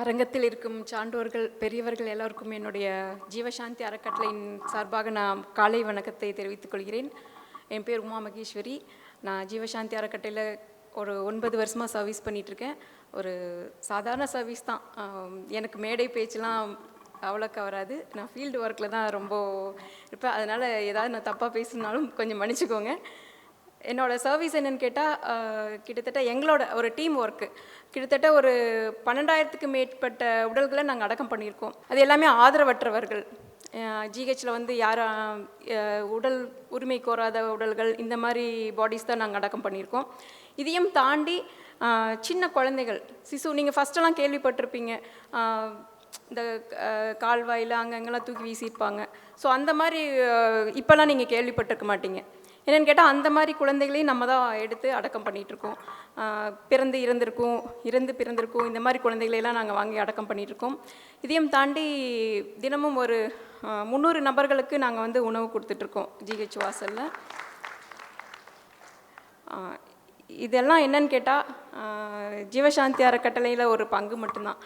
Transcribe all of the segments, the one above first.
அரங்கத்தில் இருக்கும் சான்றோர்கள் பெரியவர்கள் எல்லோருக்கும் என்னுடைய ஜீவசாந்தி அறக்கட்டளையின் சார்பாக நான் காலை வணக்கத்தை தெரிவித்துக் கொள்கிறேன். என் பேர் உமா மகேஸ்வரி. நான் ஜீவசாந்தி அறக்கட்டையில் ஒரு 9 வருஷமாக சர்வீஸ் பண்ணிகிட்ருக்கேன். ஒரு சாதாரண சர்வீஸ் தான். எனக்கு மேடை பேச்செலாம் அவ்வளோக்கா வராது. நான் ஃபீல்டு ஒர்க்கில் தான் ரொம்ப இருப்பேன். அதனால் ஏதாவது நான் தப்பாக பேசினாலும் கொஞ்சம் மன்னிச்சுக்கோங்க. என்னோடய சர்வீஸ் என்னென்னு கேட்டால், கிட்டத்தட்ட எங்களோட ஒரு டீம் ஒர்க்கு கிட்டத்தட்ட ஒரு 12,000க்கு மேற்பட்ட உடல்களை நாங்கள் அடக்கம் பண்ணியிருக்கோம். அது எல்லாமே ஆதரவற்றவர்கள். ஜிஹெச்சில் வந்து யாரும் உடல் உரிமை கோராத உடல்கள், இந்த மாதிரி பாடிஸ் தான் நாங்கள் அடக்கம் பண்ணியிருக்கோம். இதையும் தாண்டி சின்ன குழந்தைகள், சிசு, நீங்கள் ஃபஸ்ட்டெல்லாம் கேள்விப்பட்டிருப்பீங்க, இந்த கால்வாயில் அங்கங்கெல்லாம் தூக்கி வீசியிருப்பாங்க. ஸோ அந்த மாதிரி இப்போல்லாம் நீங்கள் கேள்விப்பட்டிருக்க மாட்டீங்க. என்னென்னு கேட்டால், அந்த மாதிரி குழந்தைகளையும் நம்ம தான் எடுத்து அடக்கம் பண்ணிகிட்ருக்கோம். இறந்து பிறந்திருக்கும் இந்த மாதிரி குழந்தைகளையெல்லாம் நாங்கள் வாங்கி அடக்கம் பண்ணிகிட்ருக்கோம். இதையும் தாண்டி தினமும் ஒரு 300 நபர்களுக்கு நாங்கள் வந்து உணவு கொடுத்துட்ருக்கோம் ஜிஹெச் வாசலில். இதெல்லாம் என்னன்னு கேட்டால், ஜீவசாந்தி அறக்கட்டளையில் ஒரு பங்கு மட்டும்தான்.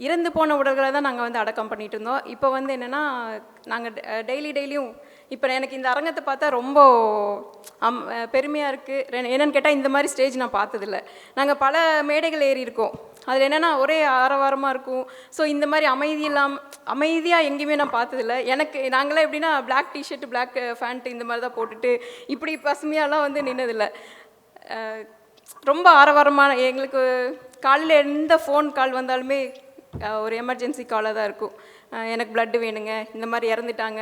இறந்து போன உடல்களை தான் நாங்கள் வந்து அடக்கம் பண்ணிகிட்டு இருந்தோம். இப்போ வந்து என்னென்னா, நாங்கள் டெய்லியும் இப்போ எனக்கு இந்த அரங்கத்தை பார்த்தா ரொம்ப பெருமையாக இருக்குது. என்னென்னு கேட்டால், இந்த மாதிரி ஸ்டேஜ் நான் பார்த்ததில்ல. நாங்கள் பல மேடைகள் ஏறி இருக்கோம். அதில் என்னென்னா ஒரே ஆரவாரமாக இருக்கும். ஸோ இந்த மாதிரி அமைதியாக எங்கேயுமே நான் பார்த்ததில்ல. நாங்களாம் எப்படின்னா பிளாக் டிஷர்ட், பிளாக் ஃபேண்ட்டு இந்த மாதிரி தான் போட்டுட்டு இப்படி பசுமையாலாம் வந்து நின்னதில்லை. ரொம்ப ஆரவாரமான, எங்களுக்கு காலையில் எந்த ஃபோன் கால் வந்தாலுமே ஒரு எமர்ஜென்சி காலாக தான் இருக்கும். எனக்கு பிளட்டு வேணுங்க, இந்த மாதிரி இறந்துட்டாங்க.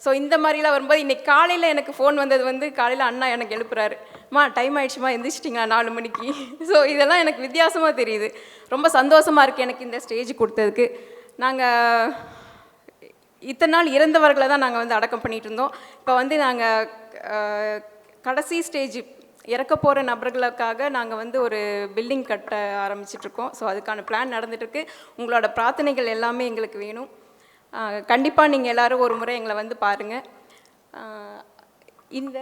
ஸோ இந்த மாதிரிலாம் வரும்போது, இன்றைக்கி காலையில் எனக்கு ஃபோன் வந்தது வந்து, காலையில் அண்ணா எனக்கு எழுப்புறாரு, அம்மா டைம் ஆகிடுச்சுமா, எந்திரிச்சிட்டிங்களா 4 மணிக்கு. ஸோ இதெல்லாம் எனக்கு வித்தியாசமாக தெரியுது. ரொம்ப சந்தோஷமாக இருக்குது எனக்கு இந்த ஸ்டேஜ் கொடுத்ததுக்கு. நாங்கள் இத்தனை நாள் இறந்தவர்களை தான் நாங்கள் வந்து அடக்கம் பண்ணிகிட்டு இருந்தோம். இப்போ வந்து நாங்கள் கடைசி ஸ்டேஜ் இறக்க போகிற நபர்களுக்காக நாங்கள் வந்து ஒரு பில்டிங் கட்ட ஆரம்பிச்சிட்ருக்கோம். ஸோ அதுக்கான பிளான் நடந்துகிட்ருக்கு. உங்களோட பிரார்த்தனைகள் எல்லாமே எங்களுக்கு வேணும். கண்டிப்பாக நீங்கள் எல்லோரும் ஒரு முறை எங்களை வந்து பாருங்கள். இந்த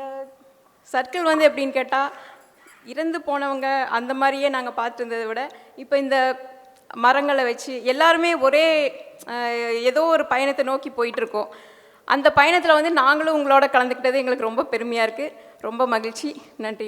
சர்க்கிள் வந்து எப்படின்னு கேட்டால், இறந்து போனவங்க அந்த மாதிரியே நாங்கள் பார்த்துருந்ததை விட, இப்போ இந்த மரங்களை வச்சு எல்லாருமே ஒரே ஏதோ ஒரு பயணத்தை நோக்கி போயிட்டுருக்கோம். அந்த பயணத்தில் வந்து நாங்களும் உங்களோட கலந்துக்கிட்டது எங்களுக்கு ரொம்ப பெருமையாக இருக்குது. ரொம்ப மகிழ்ச்சி. நன்றி.